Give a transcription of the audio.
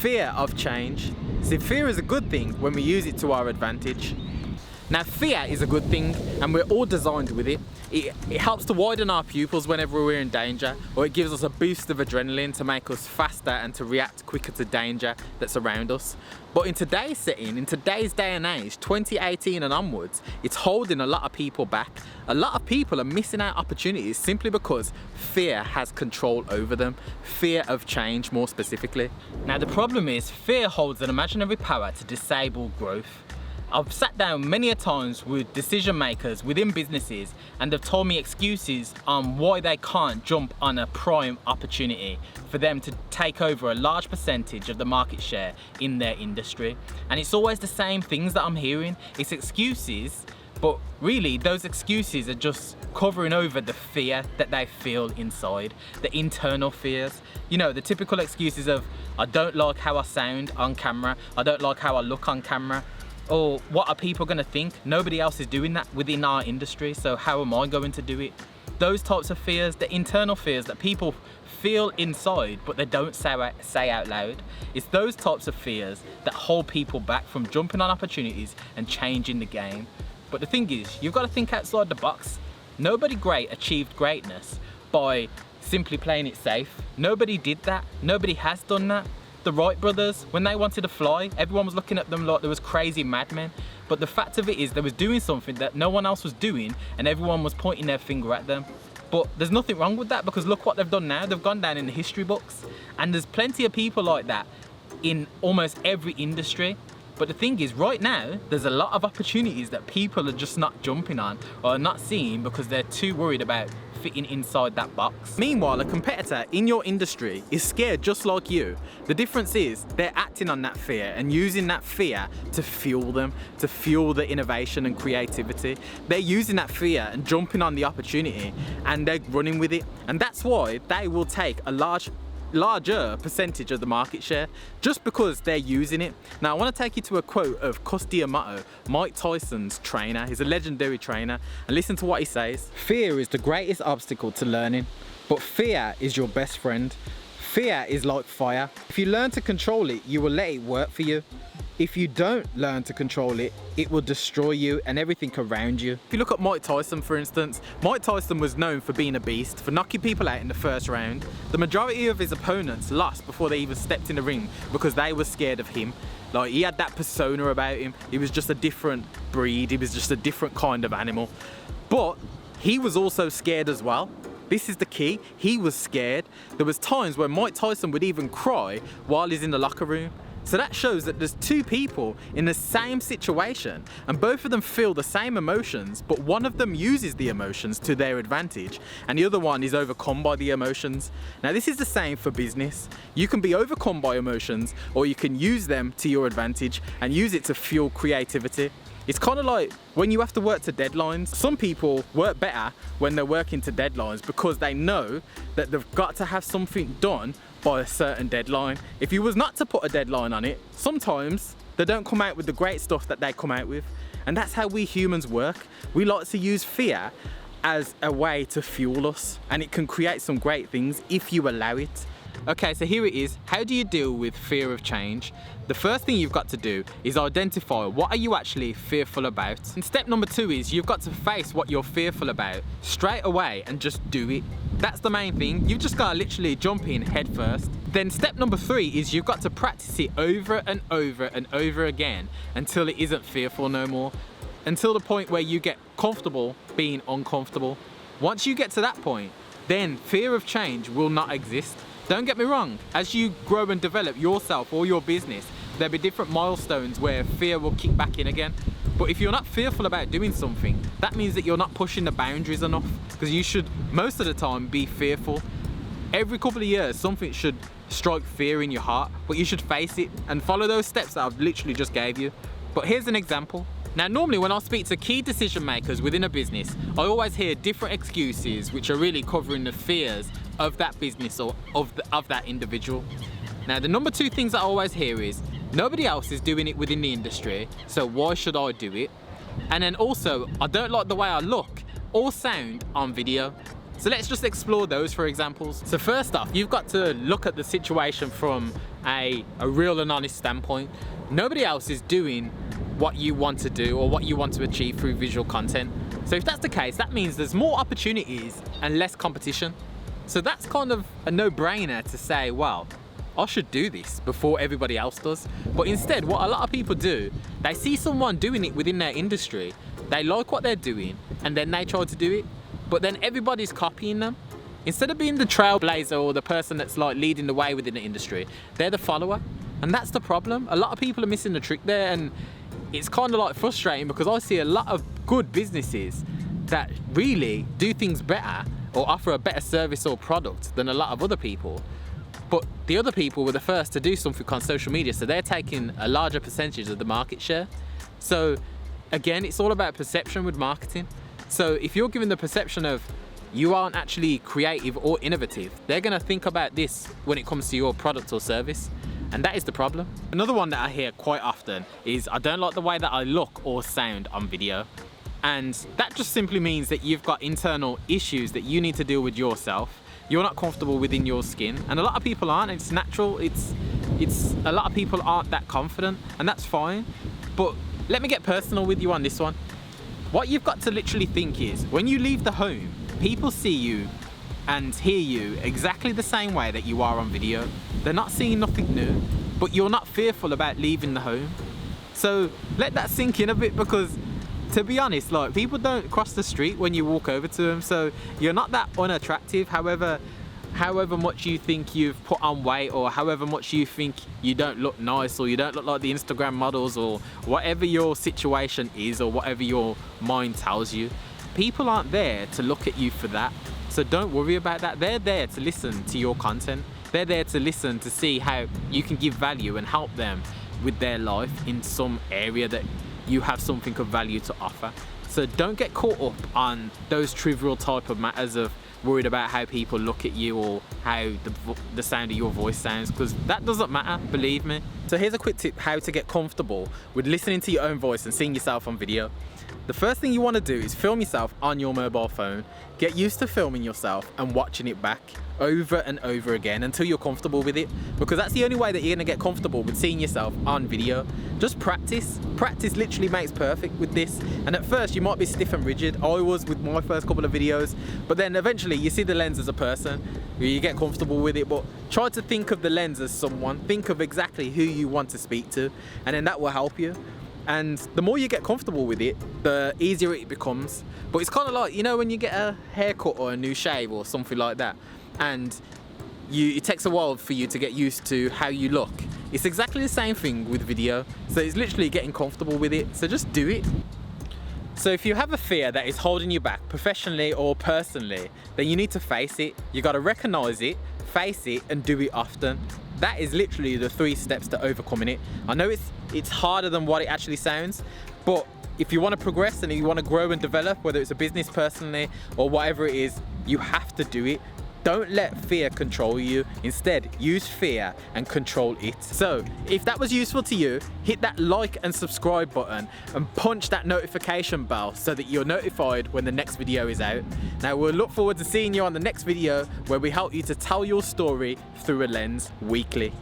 fear of change. See, fear is a good thing when we use it to our advantage. Now, fear is a good thing, and we're all designed with it. It helps to widen our pupils whenever we're in danger, or it gives us a boost of adrenaline to make us faster and to react quicker to danger that's around us. But in today's setting, in today's day and age, 2018 and onwards, it's holding a lot of people back. A lot of people are missing out opportunities simply because fear has control over them. Fear of change, more specifically. Now, the problem is fear holds an imaginary power to disable growth. I've sat down many a times with decision makers within businesses, and they've told me excuses on why they can't jump on a prime opportunity for them to take over a large percentage of the market share in their industry. And it's always the same things that I'm hearing. It's excuses, but really those excuses are just covering over the fear that they feel inside, the internal fears. You know, the typical excuses of, I don't like how I sound on camera, I don't like how I look on camera, or what are people going to think? Nobody else is doing that within our industry, so how am I going to do it? Those types of fears, the internal fears that people feel inside but they don't say out loud. It's those types of fears that hold people back from jumping on opportunities and changing the game. But the thing is, you've got to think outside the box. Nobody great achieved greatness by simply playing it safe. Nobody did that. Nobody has done that. The Wright brothers, when they wanted to fly, everyone was looking at them like they was crazy madmen. But the fact of it is they was doing something that no one else was doing, and everyone was pointing their finger at them. But there's nothing wrong with that, because look what they've done now. They've gone down in the history books. And there's plenty of people like that in almost every industry. But the thing is, right now, there's a lot of opportunities that people are just not jumping on or not seeing because they're too worried about fitting inside that box. Meanwhile, a competitor in your industry is scared just like you. The difference is they're acting on that fear and using that fear to fuel them, to fuel the innovation and creativity. They're using that fear and jumping on the opportunity, and they're running with it. And that's why they will take a larger percentage of the market share just because they're using it. Now, I want to take you to a quote of Cus D'Amato, Mike Tyson's trainer. He's a legendary trainer, and listen to what he says. Fear is the greatest obstacle to learning, but fear is your best friend. Fear is like fire. If you learn to control it, you will let it work for you. If you don't learn to control it, it will destroy you and everything around you. If you look at Mike Tyson, for instance, Mike Tyson was known for being a beast, for knocking people out in the first round. The majority of his opponents lost before they even stepped in the ring because they were scared of him. Like, he had that persona about him. He was just a different breed. He was just a different kind of animal. But he was also scared as well. This is the key. He was scared. There was times where Mike Tyson would even cry while he's in the locker room. So that shows that there's two people in the same situation, and both of them feel the same emotions, but one of them uses the emotions to their advantage and the other one is overcome by the emotions. Now, this is the same for business. You can be overcome by emotions, or you can use them to your advantage and use it to fuel creativity. It's kind of like when you have to work to deadlines. Some people work better when they're working to deadlines because they know that they've got to have something done by a certain deadline. If you was not to put a deadline on it, sometimes they don't come out with the great stuff that they come out with. And that's how we humans work. We like to use fear as a way to fuel us, and it can create some great things if you allow it. Okay, so here it is. How do you deal with fear of change? The first thing you've got to do is identify what are you actually fearful about. And step number 2 is you've got to face what you're fearful about straight away and just do it. That's the main thing. You've just got to literally jump in head first. Then step number 3 is you've got to practice it over and over and over again until it isn't fearful no more. Until the point where you get comfortable being uncomfortable. Once you get to that point, then fear of change will not exist. Don't get me wrong, as you grow and develop yourself or your business, there'll be different milestones where fear will kick back in again. But if you're not fearful about doing something, that means that you're not pushing the boundaries enough, because you should, most of the time, be fearful. Every couple of years, something should strike fear in your heart, but you should face it and follow those steps that I've literally just gave you. But here's an example. Now, normally when I speak to key decision makers within a business, I always hear different excuses which are really covering the fears of that business or of that individual. Now, the number 2 things I always hear is, nobody else is doing it within the industry, so why should I do it? And then also, I don't like the way I look or sound on video. So let's just explore those for examples. So first off, you've got to look at the situation from a real and honest standpoint. Nobody else is doing what you want to do or what you want to achieve through visual content. So if that's the case, that means there's more opportunities and less competition. So that's kind of a no-brainer to say, well, I should do this before everybody else does. But instead, what a lot of people do, they see someone doing it within their industry, they like what they're doing, and then they try to do it, but then everybody's copying them. Instead of being the trailblazer or the person that's like leading the way within the industry, they're the follower. And that's the problem. A lot of people are missing the trick there, and it's kind of like frustrating because I see a lot of good businesses that really do things better or offer a better service or product than a lot of other people. But the other people were the first to do something on social media, so they're taking a larger percentage of the market share. So again, it's all about perception with marketing. So if you're given the perception of you aren't actually creative or innovative, they're gonna think about this when it comes to your product or service. And that is the problem. Another one that I hear quite often is, I don't like the way that I look or sound on video. And that just simply means that you've got internal issues that you need to deal with yourself. You're not comfortable within your skin, and a lot of people aren't. It's natural. It's a lot of people aren't that confident, and that's fine. But let me get personal with you on this one. What you've got to literally think is, when you leave the home, people see you and hear you exactly the same way that you are on video. They're not seeing nothing new, but you're not fearful about leaving the home. So let that sink in a bit, because to be honest, like, people don't cross the street when you walk over to them, so you're not that unattractive. However much you think you've put on weight, or however much you think you don't look nice, or you don't look like the Instagram models, or whatever your situation is, or whatever your mind tells you, people aren't there to look at you for that. So don't worry about that. They're there to listen to your content. They're there to listen to see how you can give value and help them with their life in some area that you have something of value to offer. So don't get caught up on those trivial type of matters of worried about how people look at you or how the sound of your voice sounds, because that doesn't matter, believe me. So here's a quick tip how to get comfortable with listening to your own voice and seeing yourself on video. The first thing you want to do is film yourself on your mobile phone. Get used to filming yourself and watching it back over and over again until you're comfortable with it, because that's the only way that you're going to get comfortable with seeing yourself on video. Just practice. Practice literally makes perfect with this. And at first you might be stiff and rigid. I was with my first couple of videos, but then eventually you see the lens as a person, you get comfortable with it. But try to think of the lens as someone. Think of exactly who you want to speak to, and then that will help you. And the more you get comfortable with it, the easier it becomes. But it's kind of like, you know, when you get a haircut or a new shave or something like that, and it takes a while for you to get used to how you look. It's exactly the same thing with video. So it's literally getting comfortable with it. So just do it. So if you have a fear that is holding you back professionally or personally, then you need to face it. You got to recognize it, face it, and do it often. That is literally the 3 steps to overcoming it. I know it's harder than what it actually sounds, but if you want to progress and you want to grow and develop, whether it's a business personally or whatever it is, you have to do it. Don't let fear control you. Instead, use fear and control it. So if that was useful to you, hit that like and subscribe button and punch that notification bell so that you're notified when the next video is out. Now we'll look forward to seeing you on the next video, where we help you to tell your story through a lens weekly.